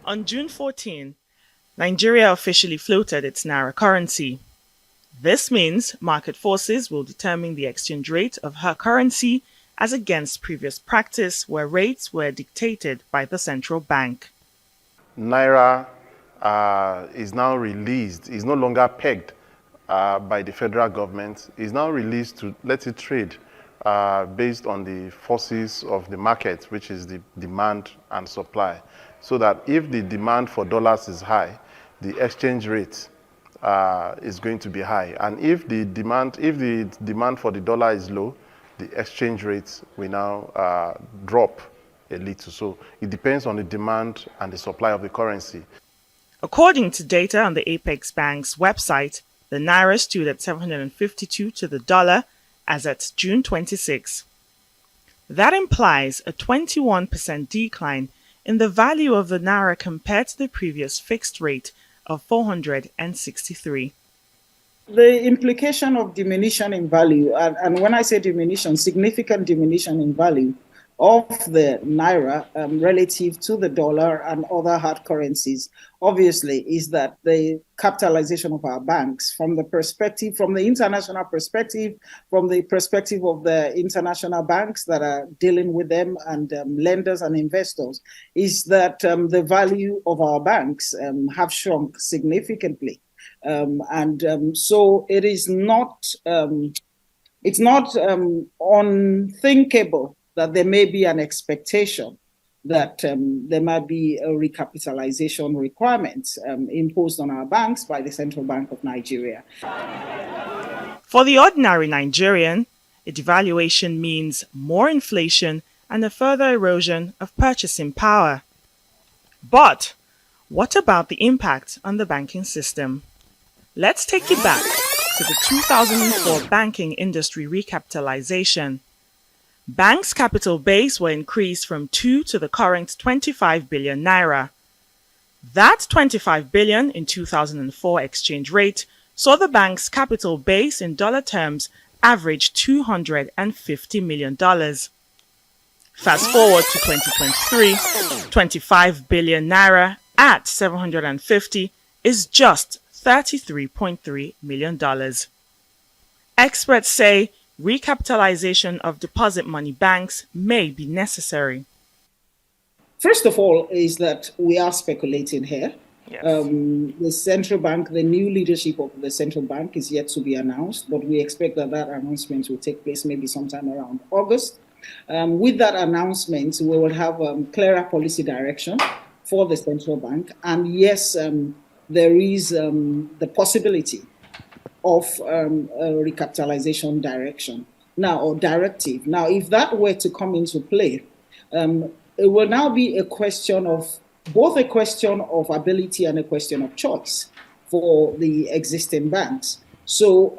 On June 14, Nigeria officially floated its Naira currency. This means market forces will determine the exchange rate of her currency as against previous practice where rates were dictated by the central bank. Naira is now released, is no longer pegged by the federal government, is now released to let it trade based on the forces of the market, which is the demand and supply. So that if the demand for dollars is high, the exchange rate is going to be high. And if the demand for the dollar is low, the exchange rate will now drop a little. So it depends on the demand and the supply of the currency. According to data on the Apex Bank's website, the Naira stood at 752 to the dollar as at June 26. That implies a 21% decline in the value of the Naira compared to the previous fixed rate of 463. The implication of diminution in value, and when I say diminution, significant diminution in value of the Naira relative to the dollar and other hard currencies, obviously, is that the capitalization of our banks from the international perspective, from the perspective of the international banks that are dealing with them and lenders and investors, is that the value of our banks have shrunk significantly. So it is not, it's not unthinkable that there may be an expectation that there might be a recapitalization requirement imposed on our banks by the Central Bank of Nigeria. For the ordinary Nigerian, a devaluation means more inflation and a further erosion of purchasing power. But what about the impact on the banking system? Let's take you back to the 2004 banking industry recapitalization. Banks' capital base were increased from 2 to the current 25 billion naira. That 25 billion in 2004 exchange rate saw the bank's capital base in dollar terms average $250 million. Fast forward to 2023, 25 billion naira at 750 is just $33.3 million. Experts say recapitalization of deposit money banks may be necessary. First of all, is that we are speculating here. Yes. The central bank, the new leadership of the central bank is yet to be announced, but we expect that announcement will take place maybe sometime around August. With that announcement, we will have clearer policy direction for the central bank. And yes, there is the possibility of a recapitalization direction now, or directive. Now, if that were to come into play, it will now be both a question of ability and a question of choice for the existing banks. So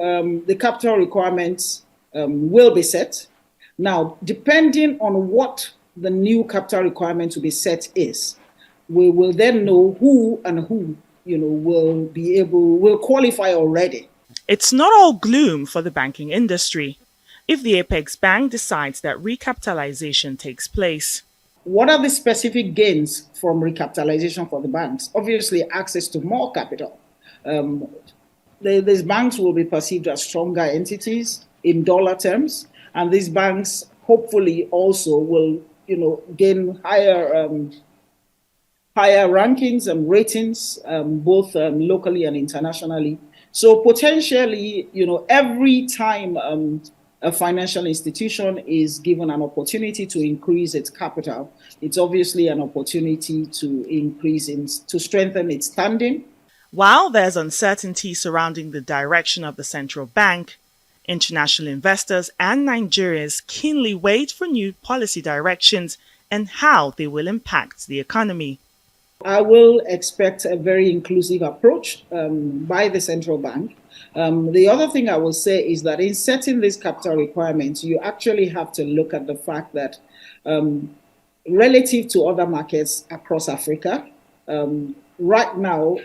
the capital requirements will be set. Now, depending on what the new capital requirement to be set is, we will then know who will qualify already. It's not all gloom for the banking industry. If the Apex Bank decides that recapitalization takes place, what are the specific gains from recapitalization for the banks? Obviously, access to more capital. These banks will be perceived as stronger entities in dollar terms, and these banks hopefully also will, gain higher rankings and ratings, both locally and internationally. So potentially, every time a financial institution is given an opportunity to increase its capital, it's obviously an opportunity to strengthen its standing. While there's uncertainty surrounding the direction of the central bank, international investors and Nigerians keenly wait for new policy directions and how they will impact the economy. I will expect a very inclusive approach by the central bank. The other thing I will say is that in setting these capital requirements, you actually have to look at the fact that relative to other markets across Africa, right now,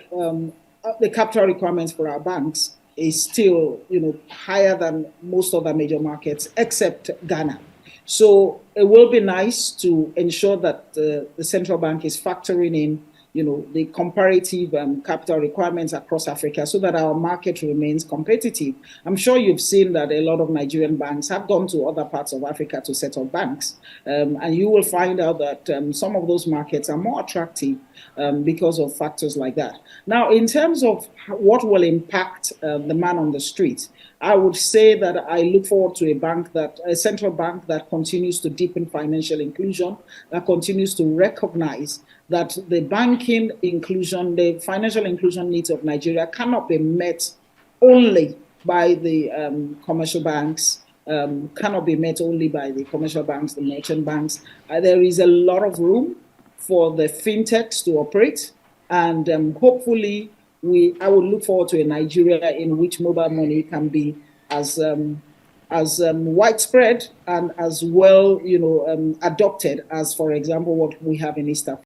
the capital requirements for our banks is still, higher than most other major markets except Ghana. So it will be nice to ensure that the central bank is factoring in the comparative capital requirements across Africa so that our market remains competitive. I'm sure you've seen that a lot of Nigerian banks have gone to other parts of Africa to set up banks. And you will find out that some of those markets are more attractive because of factors like that. Now, in terms of what will impact the man on the street, I would say that I look forward to a central bank that continues to deepen financial inclusion, that continues to recognize that the banking inclusion, the financial inclusion needs of Nigeria cannot be met only by the commercial banks, cannot be met only by the commercial banks, the merchant banks. There is a lot of room for the fintechs to operate, and hopefully I would look forward to a Nigeria in which mobile money can be as widespread and as well, adopted as, for example, what we have in East Africa.